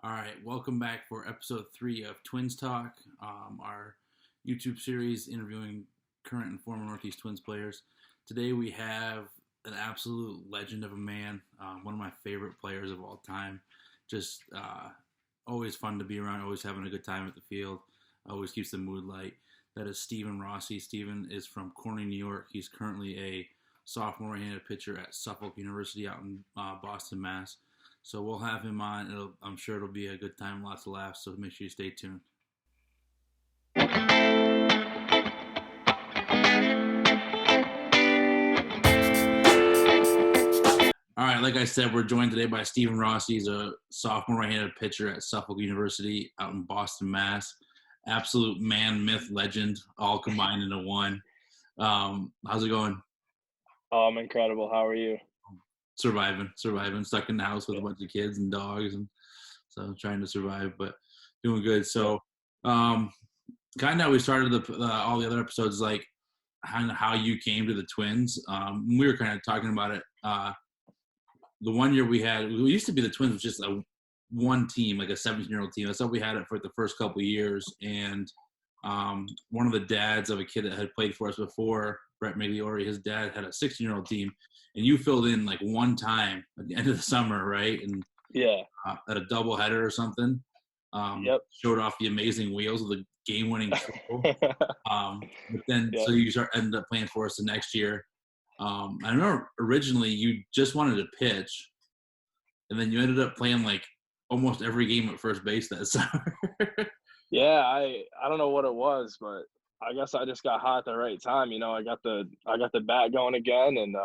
All right, welcome back for episode 3 of Twins Talk, our YouTube series interviewing current and former Northeast Twins players. Today we have an absolute legend of a man, one of my favorite players of all time. Just always fun to be around, always having a good time at the field, always keeps the mood light. That is Steven Rossi. Steven is from Corning, New York. He's currently a sophomore right-handed pitcher at Suffolk University out in Boston, Mass. So we'll have him on. I'm sure it'll be a good time, lots of laughs. So make sure you stay tuned. All right, like I said, we're joined today by Steven Rossi. He's a sophomore right-handed pitcher at Suffolk University out in Boston, Mass. Absolute man, myth, legend, all combined into one. How's it going? I'm incredible. How are you? Surviving, stuck in the house with a bunch of kids and dogs, and so trying to survive, but doing good. So, kind of we started all the other episodes like how you came to the Twins. We were kind of talking about it. The one year we used to be the Twins was just a one team, like a 17-year-old team. That's how we had it for the first couple of years. And one of the dads of a kid that had played for us before, Brett Migliori, his dad had a 16-year-old team, and you filled in like one time at the end of the summer, right? And at a doubleheader or something. Showed off the amazing wheels of the game-winning triple. But then, so you ended up playing for us the next year. I remember originally you just wanted to pitch, and then you ended up playing like almost every game at first base that summer. Yeah, I don't know what it was, but I guess I just got hot at the right time. You know, I got the bat going again, and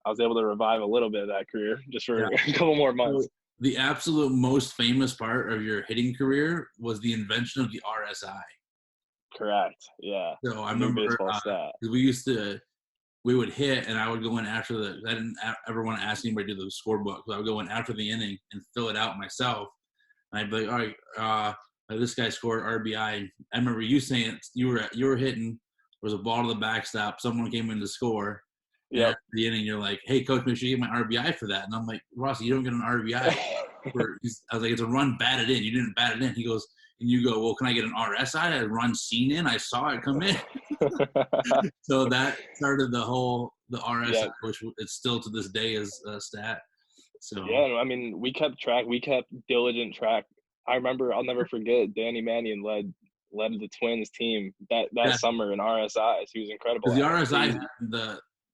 I was able to revive a little bit of that career just for a couple more months. So the absolute most famous part of your hitting career was the invention of the RSI. Correct. Yeah. So I remember we would hit, and I would go in after I didn't ever want to ask anybody to do the scorebook. So I would go in after the inning and fill it out myself. And I'd be like, all right, this guy scored RBI. I remember you saying you were hitting. There was a ball to the backstop. Someone came in to score. Yeah. After the inning, you're like, hey, coach, make sure you get my RBI for that. And I'm like, Rossi, you don't get an RBI. I was like, it's a run batted in. You didn't bat it in. He goes, and you go, well, can I get an RSI? A run seen in? I saw it come in. So that started the RSI, which it's still to this day is a stat. So yeah, I mean, we kept diligent track. I remember, I'll never forget, Danny Mannion led the Twins team that summer in RSIs. He was incredible. The RSI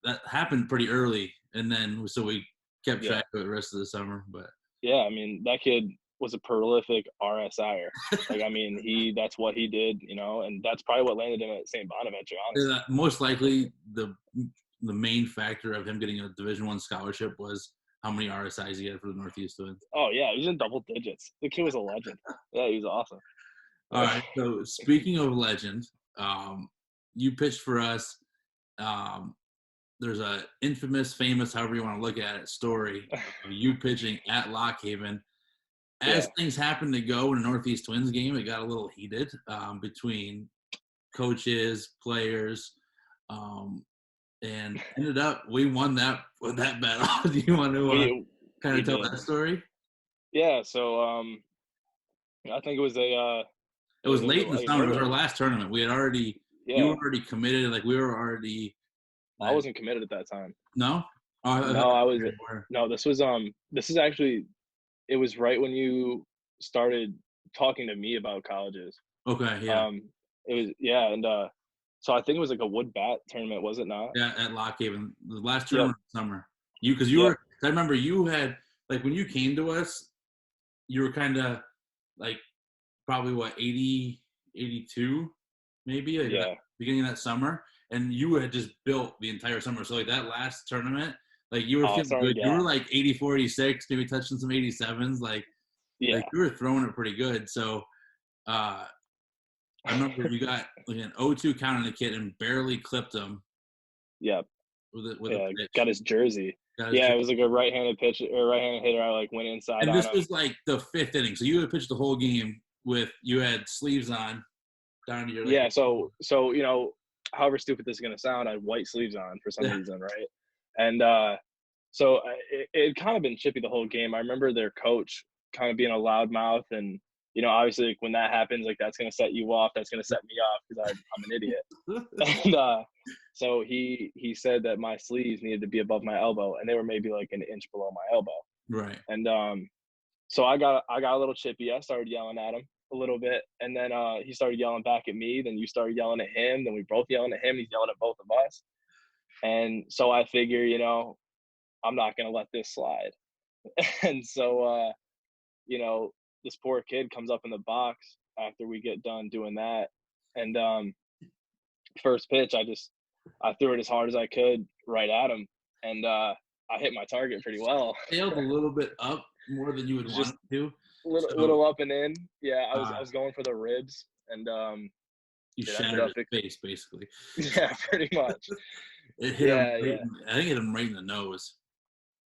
that happened pretty early, and then so we kept track of it the rest of the summer. But yeah, I mean, that kid was a prolific RSIer. Like, I mean, that's what he did, you know, and that's probably what landed him at St. Bonaventure, honestly. Most likely the main factor of him getting a Division I scholarship was how many RSIs he had for the Northeast Twins. Oh, yeah, he was in double digits. The kid was a legend. Yeah, he was awesome. All right, so speaking of legend, you pitched for us. There's a infamous, famous, however you want to look at it, story of you pitching at Lock Haven. As things happened to go in a Northeast Twins game, it got a little heated between coaches, players, and ended up we won that battle. Do you want to kind of tell that story? Yeah, so I think it was it was late in the summer. It was our last tournament. We had already you were already committed. Like we were already. I wasn't committed at that time. No. No, I was. No, this is actually. It was right when you started talking to me about colleges. Okay. Yeah. It was and so I think it was like a wood bat tournament, was it not? Yeah, at Lock Haven, the last tournament of the summer. You were. I remember you had like when you came to us, you were kind of like probably what 80, 82, maybe beginning of that summer, and you had just built the entire summer. So like that last tournament. Like you were feeling good. Yeah. You were like 84, 86, maybe touching some 87s. Like you were throwing it pretty good. So I remember you got like an 0-2 count on the kid and barely clipped him. Yep. With a pitch. Got his jersey. It was like a right-handed pitch or right-handed hitter. I like went inside. And this was like the fifth inning. So you had pitched the whole game you had sleeves on down to your leg. Yeah. So you know, however stupid this is gonna sound, I had white sleeves on for some reason, right? And so it kind of been chippy the whole game. I remember their coach kind of being a loudmouth, and you know, obviously, like, when that happens, like that's gonna set you off. That's gonna set me off because I'm an idiot. And so he said that my sleeves needed to be above my elbow, and they were maybe like an inch below my elbow. Right. And so I got a little chippy. I started yelling at him a little bit, and then he started yelling back at me. Then you started yelling at him. Then we both yelling at him. He's yelling at both of us. And so I figure, you know, I'm not gonna let this slide. And so you know, this poor kid comes up in the box after we get done doing that, and first pitch, I threw it as hard as I could right at him, and I hit my target pretty well. Sailed a little bit up more than you would want Just it to. So little up and in. Yeah, I was going for the ribs, and you it ended shattered up his face, basically. yeah, pretty much. It hit him. Yeah, Right yeah, I think it hit him right in the nose.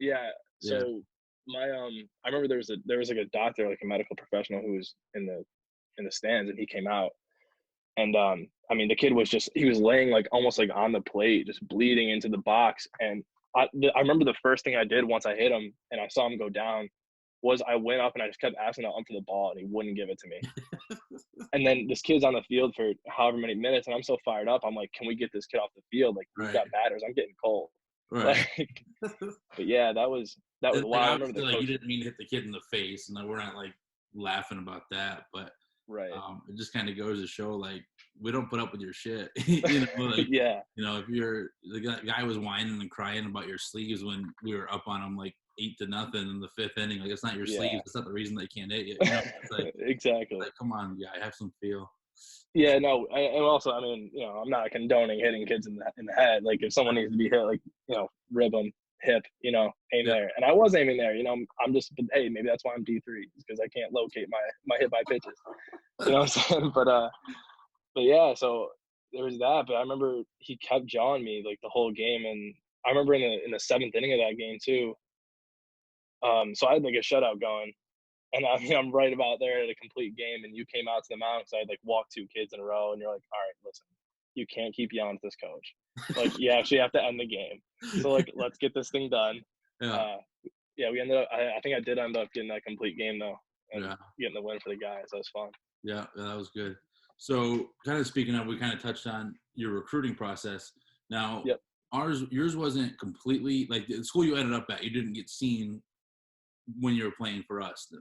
yeah. Yeah. So my I remember there was like a doctor, like a medical professional, who was in the stands, and he came out, and I mean, the kid was he was laying like almost like on the plate, just bleeding into the box. And I remember the first thing I did once I hit him and I saw him go down was I went up and I just kept asking to for the ball, and he wouldn't give it to me. And then this kid's on the field for however many minutes, and I'm so fired up. I'm like, can we get this kid off the field? Like, we've Right. got batters. I'm getting cold. Right. Like, but yeah, that was Like, wild. I remember obviously, the like, coach. you didn't mean to hit the kid in the face, and we're not like laughing about that, but Right. it just kind of goes to show, like, we don't put up with your shit. You know, like, Yeah. you know, if the guy was whining and crying about your sleeves when we were up on him like 8-0 in the 5th inning, like, it's not your sleeves. Yeah. It's not the reason they can't hit you. You know, it's like, Exactly. like, come on, guy, have some feel. Yeah, no, and also, I mean, you know, I'm not condoning hitting kids in the head. Like, if someone needs to be hit, like, you know, rib them, hip, you know, aim Yeah. there. And I was aiming there, you know. I'm just, but hey, maybe that's why I'm D3, because I can't locate my hit by pitches. You know what I'm saying? But yeah, so there was that. But I remember he kept jawing me like the whole game, and I remember in the 7th inning of that game too. So I had like a shutout going, and I mean, I'm right about there at a complete game, and you came out to the mound because I had like walked 2 kids in a row, and you're like, all right, listen, you can't keep yelling at this coach. Like, you actually have to end the game. So like, let's get this thing done. Yeah. Yeah, we ended up. I think I did end up getting that complete game though, and Yeah. getting the win for the guys. That was fun. Yeah, that was good. So, kind of speaking of, we kind of touched on your recruiting process. Now, Yep. yours wasn't completely like the school you ended up at. You didn't get seen when you were playing for us.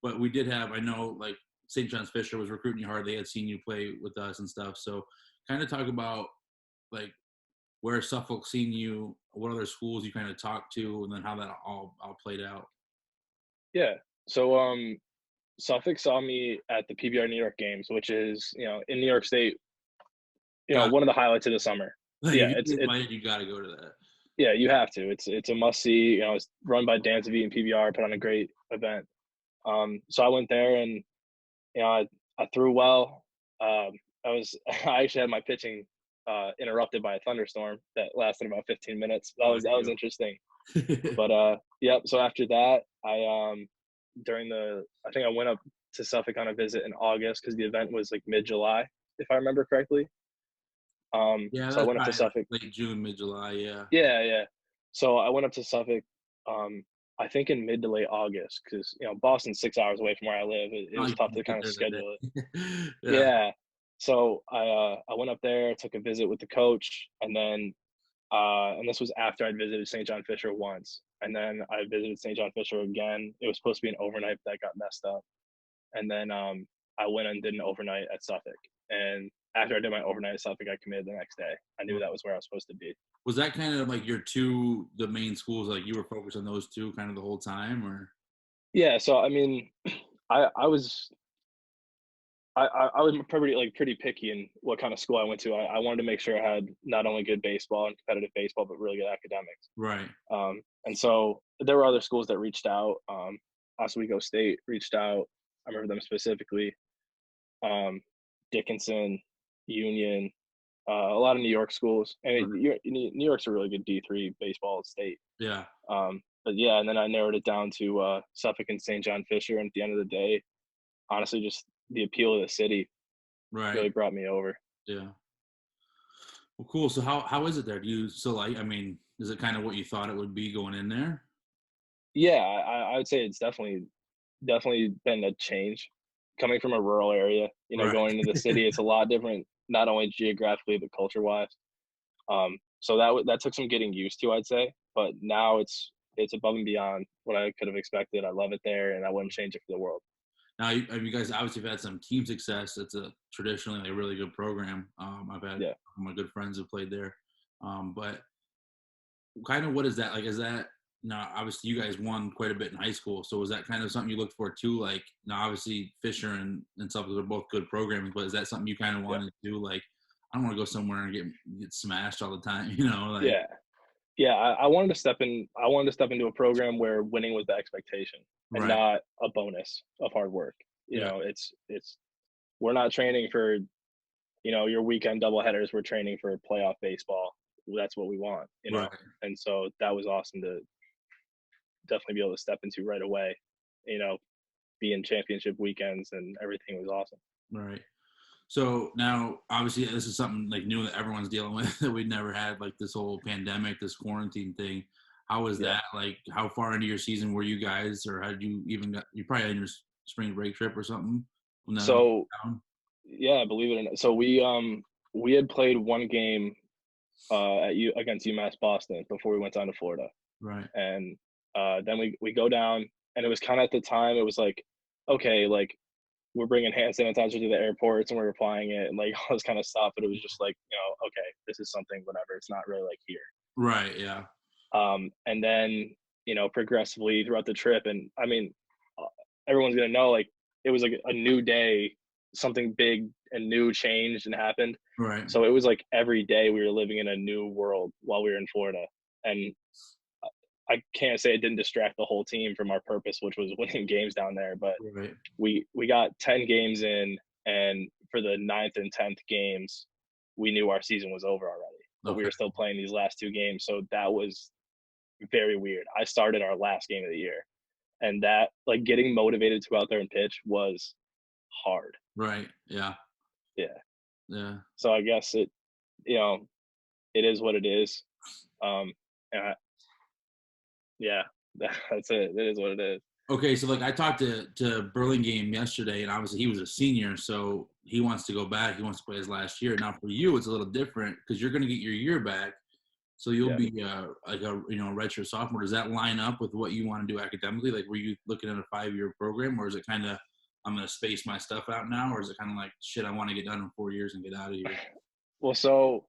But we did have, I know, like St. John's Fisher was recruiting you hard. They had seen you play with us and stuff. So, kind of talk about like where Suffolk seen you, what other schools you kind of talked to, and then how that all played out. Yeah. So Suffolk saw me at the PBR New York games, which is, you know, in New York State, you know, one of the highlights of the summer. Yeah, it's you got to go to that. Yeah, you have to. It's a must see. You know, it's run by Dan Savit and PBR, put on a great event. So I went there, and you know, I threw well. I actually had my pitching interrupted by a thunderstorm that lasted about 15 minutes. That was interesting. But yep. So after that, I think I went up to Suffolk on a visit in August because the event was like mid-July, if I remember correctly. Yeah, so I went up to Suffolk. Late June, mid-July, yeah. Yeah. So I went up to Suffolk, I think in mid to late August, because you know Boston's 6 hours away from where I live. It was tough to kind of schedule it. Yeah. So I went up there, took a visit with the coach, and then and this was after I'd visited St. John Fisher once, and then I visited St. John Fisher again. It was supposed to be an overnight, but that got messed up, and then I went and did an overnight at Suffolk, and after I did my overnight at Suffolk, I committed the next day. I knew that was where I was supposed to be. Was that kind of like the main schools, like you were focused on those two kind of the whole time, or? Yeah, so I mean, I was pretty picky in what kind of school I went to. I wanted to make sure I had not only good baseball and competitive baseball, but really good academics. Right. And so there were other schools that reached out. Oswego State reached out. I remember them specifically. Dickinson, Union, a lot of New York schools. I mean, New York's a really good D3 baseball state. Yeah. But yeah, and then I narrowed it down to Suffolk and St. John Fisher. And at the end of the day, honestly, just the appeal of the city really brought me over. Yeah. Well, cool. So how is it there? Do you still like, I mean, is it kind of what you thought it would be going in there? Yeah, I would say it's definitely definitely been a change coming from a rural area. You know, Right. going into the city, it's a lot different, not only geographically but culture-wise. So that took some getting used to, I'd say. But now it's above and beyond what I could have expected. I love it there, and I wouldn't change it for the world. Now, you guys obviously have had some team success. It's a traditionally like, a really good program. I've had Yeah. my good friends who played there. But kind of what is that like? Is that now obviously you guys won quite a bit in high school, so was that kind of something you looked for too? Like now, obviously Fisher and Suffolk are both good programs, but is that something you kind of Yeah. wanted to do? Like, I don't want to go somewhere and get smashed all the time, you know? Like, Yeah. Yeah, I wanted to step in. I wanted to step into a program where winning was the expectation and right? not a bonus of hard work. You Yeah, know, it's we're not training for your weekend doubleheaders. We're training for playoff baseball. That's what we want. right, And so that was awesome to definitely be able to step into right away. You know, be in championship weekends and everything was awesome. right. So now, obviously, this is something like new that everyone's dealing with that we'd never had, like this whole pandemic, this quarantine thing. How was Yeah. that? Like, how far into your season were you guys, or had you even got? You probably had your spring break trip or something when that all went So down, yeah, believe it or not. So we had played one game at U against UMass Boston before we went down to Florida. right? And then we go down, and it was kind of at the time it was like, okay, like we're bringing hand sanitizer to the airports and we're applying it and like all this kind of stuff. But it was just like, okay, this is something, whatever. It's not really like here. Right. Yeah. And then progressively throughout the trip, and I mean, uh, everyone's gonna know like it was like a new day, something big and new changed and happened. Right. So it was like every day we were living in a new world while we were in Florida, and I can't say it didn't distract the whole team from our purpose, which was winning games down there. But Right. we got 10 games in, and for the ninth and 10th games, we knew our season was over already. But we Okay. were still playing these last two games, so that was very weird. I started our last game of the year, and that like getting motivated to go out there and pitch was hard. Right. Yeah. Yeah. Yeah. So I guess you know, it is what it is. And yeah, that's it. It is what it is. Okay, so like I talked to Burlingame yesterday, and obviously he was a senior, so he wants to go back. He wants to play his last year. Now for you, it's a little different because you're going to get your year back, so you'll Yeah. be like a redshirt sophomore. Does that line up with what you want to do academically? Like, were you looking at a 5-year program, or is it kind of I'm going to space my stuff out now, or is it kind of like shit? I want to get done in 4 years and get out of here. Well, so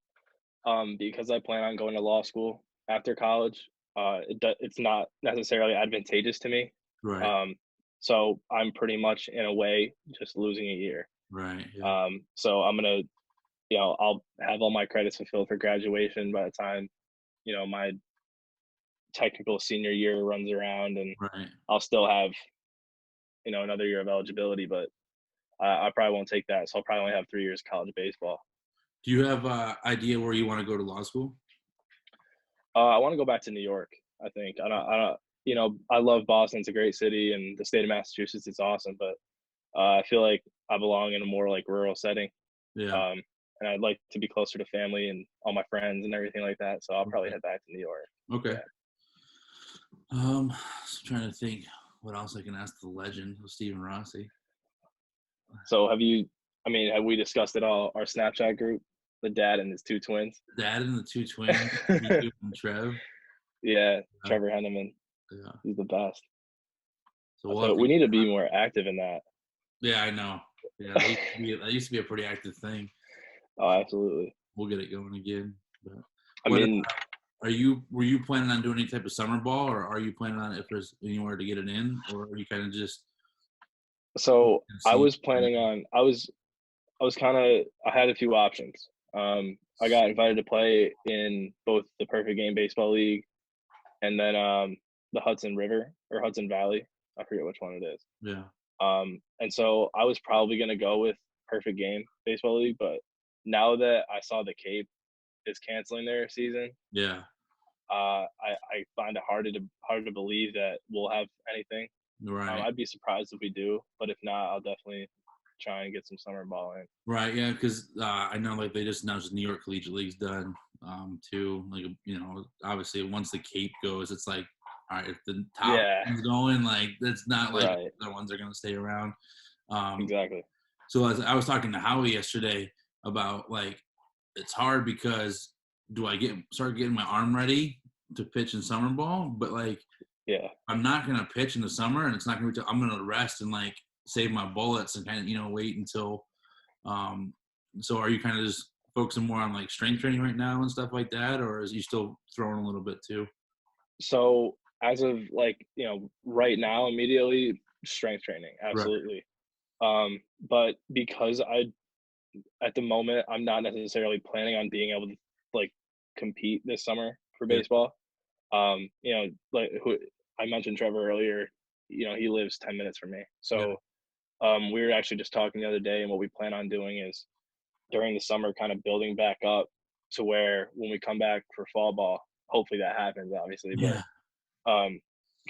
because I plan on going to law school after college, it's not necessarily advantageous to me. Right, Um, so I'm pretty much in a way just losing a year. right, yeah, So I'm gonna, I'll have all my credits fulfilled for graduation by the time, my technical senior year runs around, and right. I'll still have, another year of eligibility, but I probably won't take that. So I'll probably only have 3 years of college baseball. Do you have idea where you want to go to law school? I want to go back to New York. I think I don't. I love Boston. It's a great city, and the state of Massachusetts is awesome. But I feel like I belong in a more like rural setting, Yeah. um, and I'd like to be closer to family and all my friends and everything like that. So I'll probably Okay. head back to New York. Okay. Yeah. Just trying to think what else I can ask the legend of Steven Rossi. So have you? I mean, have we discussed it all? Our Snapchat group, the dad and his two twins. Dad and the two twins, Nico and Trev. Yeah, Yeah, Trevor Henneman. yeah. He's the best. So I we'll have thought to we get. need to be more active in that. Yeah, I know. Yeah, that used to be a pretty active thing. Oh, absolutely. We'll get it going again. But I what mean, were you planning on doing any type of summer ball, or are you planning on if there's anywhere to get it in, or are you kind of just so I see? was planning on. I was kind of. I had a few options. I got invited to play in both the Perfect Game Baseball League and then the Hudson River or Hudson Valley. I forget which one it is. Yeah, And so I was probably gonna go with Perfect Game Baseball League, but now that I saw the Cape is canceling their season, yeah, I find it harder to believe that we'll have anything. right. I'd be surprised if we do, but if not, I'll definitely try and get some summer ball in. Right, yeah, because I know like they just announced the New York Collegiate League's done too. Like obviously once the Cape goes, it's like all right, if the top Yeah. is going, like it's not like Right. the ones are gonna stay around. Um, Exactly. so as I was talking to Howie yesterday about like it's hard because do I start getting my arm ready to pitch in summer ball, but like Yeah. I'm not gonna pitch in the summer, and it's not gonna be. I'm gonna rest and like save my bullets and kind of wait until. Um, so are you kind of just focusing more on like strength training right now and stuff like that, or is you still throwing a little bit too? So as of like, right now, immediately strength training, Right. absolutely. But because at the moment, I'm not necessarily planning on being able to like compete this summer for Yeah. baseball. Like who I mentioned Trevor earlier, he lives 10 minutes from me. Yeah. So we were actually just talking the other day, and what we plan on doing is during the summer, kind of building back up to where when we come back for fall ball, hopefully that happens, obviously, but Yeah. um,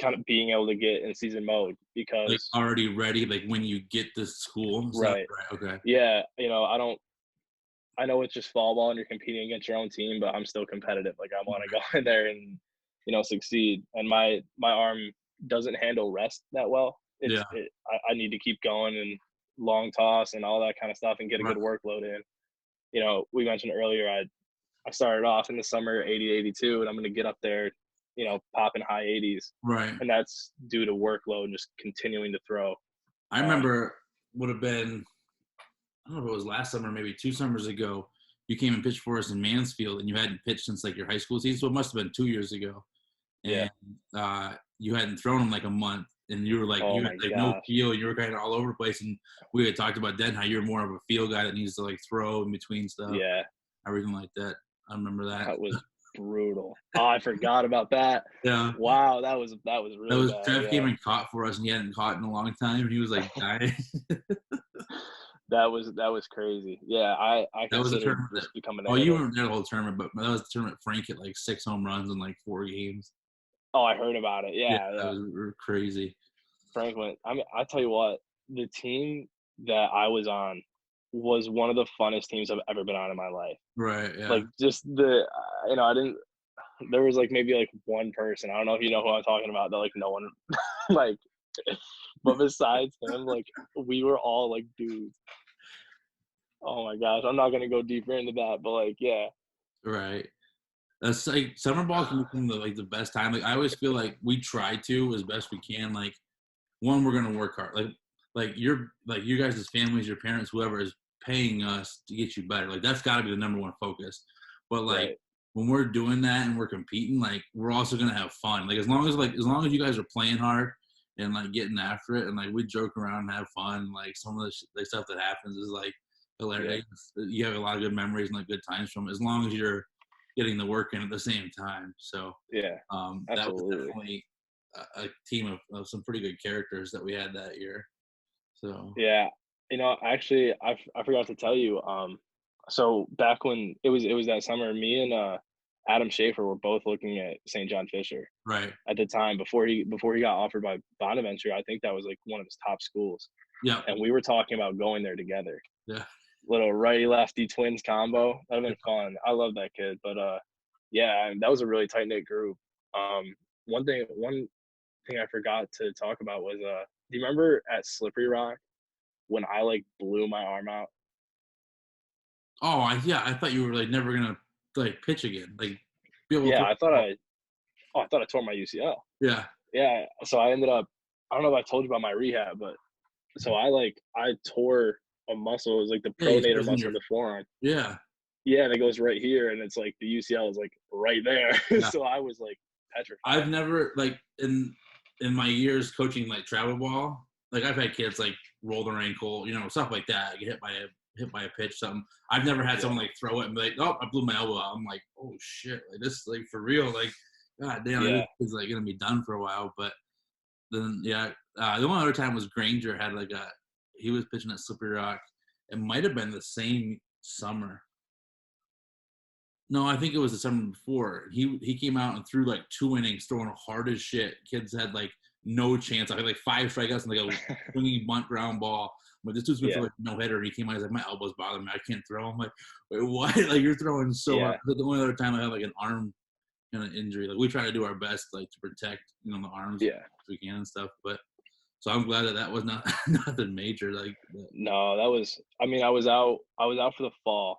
kind of being able to get in season mode Like because already ready, like when you get to school and stuff. right, Right. Okay. yeah, I know it's just fall ball and you're competing against your own team, but I'm still competitive. Like I want to go in there and succeed. And my arm doesn't handle rest that well. Yeah. I need to keep going and long toss and all that kind of stuff and get a Right. good workload in. We mentioned earlier I started off in the summer 80 82, and I'm going to get up there, popping high 80s, Right. and that's due to workload and just continuing to throw. I Um, remember would have been I don't know if it was last summer, maybe 2 summers ago. You came and pitched for us in Mansfield, and you hadn't pitched since like your high school season, so it must have been 2 years ago. yeah. And you hadn't thrown in like a month, and you were like Oh you had my like no gosh. feel, and you were kind of all over the place. And we had talked about then how you're more of a feel guy that needs to like throw in between stuff, Yeah. everything like that. I remember that. That was brutal. Oh, I forgot about that. Yeah, Wow, that was that really was bad. Trev came Yeah. and caught for us, and he hadn't caught in a long time. And he was like dying. That was crazy. Yeah, I That was a considered tournament that. just becoming a Oh, you hitter. weren't there the whole tournament, but that was the tournament. Frank hit like 6 home runs in like 4 games. Oh, I heard about it. Yeah, Yeah, that yeah. was crazy. Franklin. I mean, I tell you what, the team that I was on was one of the funnest teams I've ever been on in my life. Right. Like Yeah. just I didn't. There was like maybe like one person. I don't know if you know who I'm talking about. That like no one like. But besides him, like we were all like dudes. Oh my gosh, I'm not gonna go deeper into that, but like, yeah, Right. That's like summer ball can become the best time. Like I always feel like we try to as best we can. Like one, we're gonna work hard. Like you guys as families, your parents, whoever is paying us to get you better. Like that's got to be the number one focus. But like right, when we're doing that and we're competing, like we're also gonna have fun. Like as long as you guys are playing hard and like getting after it, and like we joke around and have fun. Like some of the stuff that happens is like yeah, hilarious. You have a lot of good memories and like good times from it, as long as you're getting the work in at the same time. So yeah, that was absolutely, definitely a team of some pretty good characters that we had that year. So yeah. Actually, I forgot to tell you. So back when it was that summer, me and Adam Schaefer were both looking at St. John Fisher right, at the time before he got offered by Bonaventure. I think that was like one of his top schools, yeah, and we were talking about going there together. yeah, Little righty lefty twins combo. That'd yeah. been fun. I love that kid. But yeah, and that was a really tight knit group. Um, one thing I forgot to talk about was do you remember at Slippery Rock when I like blew my arm out? Oh, yeah. I thought you were like never gonna like pitch again, like be able to Yeah, throw. I thought I tore my UCL. Yeah, Yeah, so I ended up. I don't know if I told you about my rehab, but so I tore a muscle. It was like the yeah. You said it pronator was in muscle your of the forearm. yeah, Yeah, and it goes right here, and it's like the UCL is like right there. yeah. So I was like I've petrified. never like in my years coaching like travel ball, like I've had kids like roll their ankle, stuff like that, get hit by a pitch, something. I've never had Yeah, someone like throw it and be like, "Oh, I blew my elbow out." I'm like, "Oh shit!" Like this, like for real, like God damn, this yeah, is like gonna be done for a while. But then, yeah, the one other time was Granger had he was pitching at Slippery Rock. It might have been the same summer. No, I think it was the summer before. He came out and threw like 2 innings, throwing hard as shit. Kids had like no chance. I had like 5 strikeouts and like a swinging bunt ground ball. But this dude's gonna throw yeah, like no hitter. And he came out, he's like, my elbows bother me. I can't throw. I'm like, wait, what? Like you're throwing so hard. yeah, The only other time I had like an arm kind of injury. Like we try to do our best, like to protect, the arms Yeah. if we can and stuff. But so I'm glad that was not nothing major. Like, No, that was. I mean, I was out. I was out for the fall,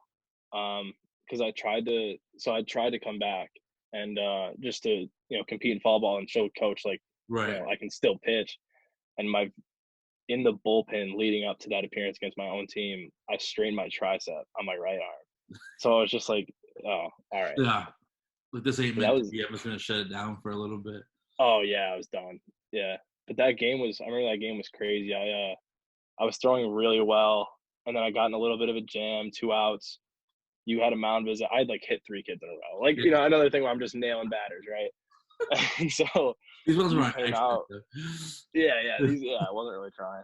because I tried to come back and just to compete in fall ball and show coach like right. I can still pitch. And in the bullpen leading up to that appearance against my own team, I strained my tricep on my right arm. So I was just like, oh, all right. Yeah. Like this ain't So that meant to was. be. I'm just gonna shut it down for a little bit. Oh yeah, I was done. Yeah, but that game was. I remember that game was crazy. I was throwing really well, and then I got in a little bit of a jam, 2 outs. You had a mound visit. I'd like hit 3 kids in a row. Like, Yeah. another thing where I'm just nailing batters, right? And so These ones you were came extra. out. Yeah, I wasn't really trying.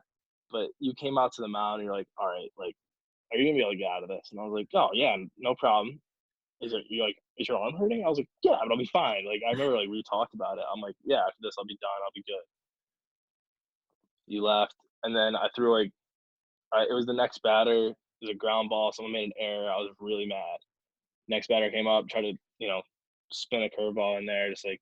But you came out to the mound and you're like, all right, like, are you gonna be able to get out of this? And I was like, oh yeah, no problem. You're like, is your arm hurting? I was like, yeah, but I'll be fine. Like I remember like we talked about it. I'm like, yeah, after this I'll be done, I'll be good. You left, and then I threw like it was the next batter. It was a ground ball. Someone made an error. I was really mad. Next batter came up, tried to, spin a curveball in there, just like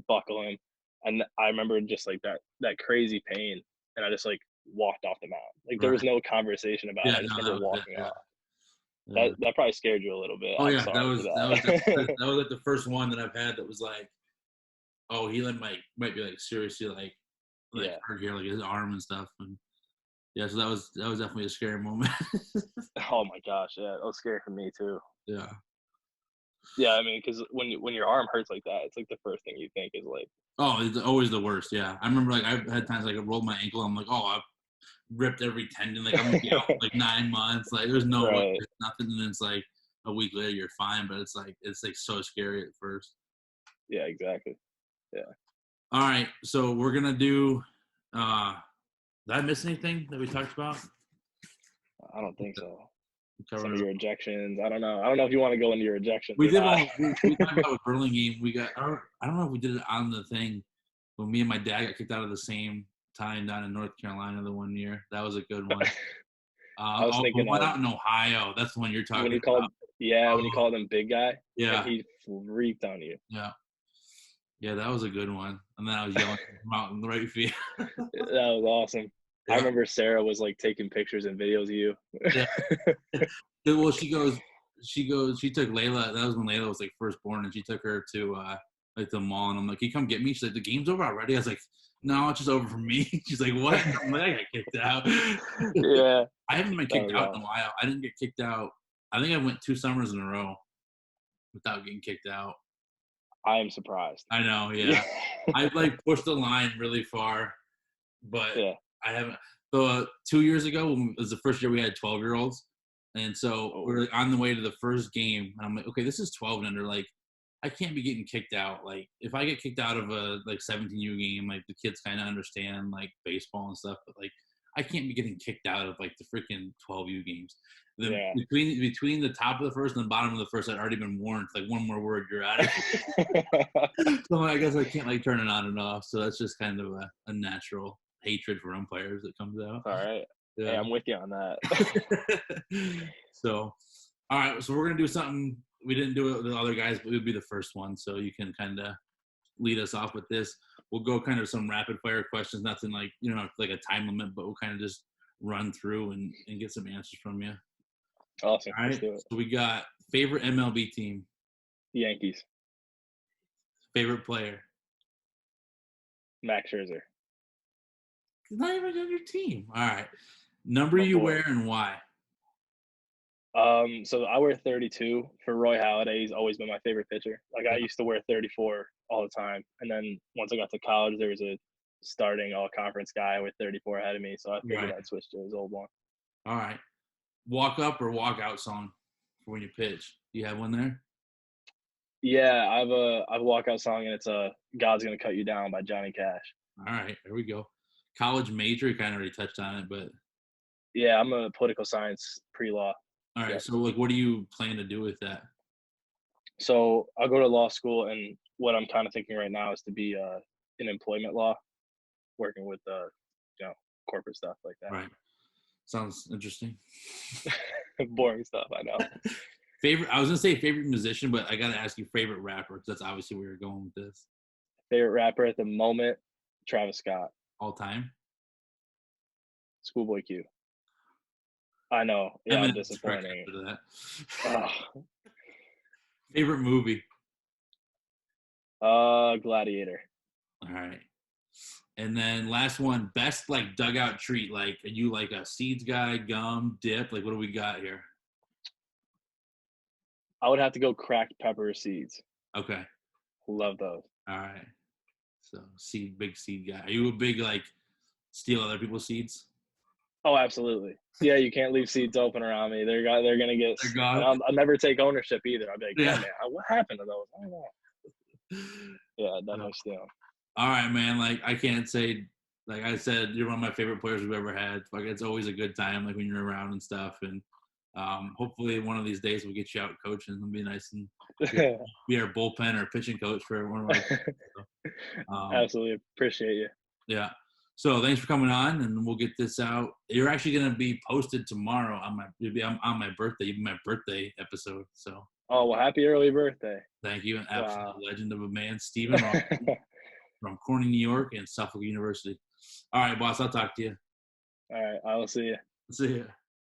buckle him. And I remember just like that crazy pain. And I just like walked off the mound. Like there was Right. no conversation about it. Yeah. I just No, remember that was it. walking Yeah. off. Yeah. That probably scared you a little bit. Oh I'm yeah, that sorry was for that was that. that was like the first one that I've had that was like, oh, he like might be like seriously like Yeah. hurt here, like his arm and stuff, and yeah, so that was definitely a scary moment. Oh my gosh. Yeah. That was scary for me too. Yeah. Yeah. I mean, because when your arm hurts like that, it's like the first thing you think is like, Oh, it's always the worst. Yeah, I remember like I've had times like I rolled my ankle. I'm like, oh, I've ripped every tendon. Like I'm gonna be out for like 9 months. Like there's no way, right. there's nothing. And then it's like a week later you're fine, but it's like so scary at first. Yeah, exactly. Yeah. All right, so we're gonna do. Did I miss anything that we talked about? I don't think so. We Some covered of it. your ejections. I don't know. I don't know if you want to go into your ejections We or did not. one. We talked about with Burlingame. We got. I don't know if we did it on the thing when me and my dad got kicked out of the same time down in North Carolina the one year. That was a good one. I was We thinking went of out in Ohio. That's the one you're when talking you about. called, yeah, when you called him big guy, and Yeah, he freaked on you. yeah, that was a good one. And then I was yelling from out in the right field. That was awesome. I Yeah, remember Sarah was like taking pictures and videos of you. yeah. Well, she took Layla. That was when Layla was like first born, and she took her to like the mall. And I'm like, "Can you come get me?" She's like, "The game's over already." I was like, "No, it's just over for me." She's like, "What?" I'm like, "I got kicked out." Yeah, I haven't been that kicked was out in a awesome. while. I didn't get kicked out. I think I went 2 summers in a row without getting kicked out. I am surprised. I know, Yeah, yeah. I've like pushed the line really far, but yeah. I haven't. So 2 years ago, when it was the first year we had 12-year-olds, and so Oh, we're like, on the way to the first game, and I'm like, okay, this is 12 and under. Like, I can't be getting kicked out. Like, if I get kicked out of a like 17U game, like the kids kind of understand like baseball and stuff, but like I can't be getting kicked out of like the freaking 12U games. The yeah. between the top of the first and the bottom of the first, I'd already been warned. Like one more word, you're out of so I guess I can't like turn it on and off. So that's just kind of a natural hatred for umpires that comes out. All right. Hey, Yeah. I'm with you on that. So, all right. So we're gonna do something we didn't do it with the other guys, but it would be the first one. So you can kind of lead us off with this. We'll go kind of some rapid fire questions. Nothing like like a time limit, but we'll kind of just run through and get some answers from you. Awesome. All Let's right. do it. So we got favorite MLB team, Yankees. favorite player. Max Scherzer. He's not even on your team. All right. Number My you boy. wear and why? So I wear 32 for Roy Halladay. He's always been my favorite pitcher. Like I Yeah. used to wear 34 all the time, and then once I got to college, there was a starting all conference guy with 34 ahead of me, so I figured Right. I'd switch to his old one. All right. Walk up or walk out song for when you pitch. Do you have one there? Yeah, I've a walkout song, and it's "God's Gonna Cut You Down" by Johnny Cash. All right. Here we go. College major. You kind of already touched on it, but Yeah, I'm a political science pre-law. all right. Yep. So like, what do you plan to do with that? So I'll go to law school, and what I'm kind of thinking right now is to be in employment law, working with corporate stuff like Right. Sounds interesting. that. Boring stuff, I know. Favorite? I was gonna say favorite musician, but I gotta ask you favorite rapper because that's obviously where you're going with this. Favorite rapper at the moment, Travis Scott, All time. Schoolboy Q. I know. I Yeah, mean, I'm that's correct disappointing. after that. Ugh. Favorite movie. Gladiator. All right. And then last one, best like dugout treat. Like, are you like a seeds guy, gum, dip? Like, what do we got here? I would have to go cracked pepper seeds. Okay. Love those. All right. So big seed guy. Are you a big like steal other people's seeds? Oh, absolutely. Yeah, you can't leave seeds open around me. They're gonna get. They're And gone. I'll never take ownership either. I'll be like, yeah, Yeah. man, what happened to those? I don't know. Yeah, definitely steal 'em. All right, man. Like I can't say, like I said, you're one of my favorite players we've ever had. Like it's always a good time, like when you're around and stuff. And hopefully one of these days we'll get you out coaching. It'll be nice and be our bullpen or pitching coach for one of our. Absolutely appreciate you. Yeah. So thanks for coming on, and we'll get this out. You're actually going to be posted tomorrow on my birthday, even my birthday episode. So Oh well, happy early birthday! thank you, an absolute Wow. legend of a man, Steven Rossi from Corning, New York, and Suffolk University. All right, boss. I'll talk to you. All right, I will see you. See ya.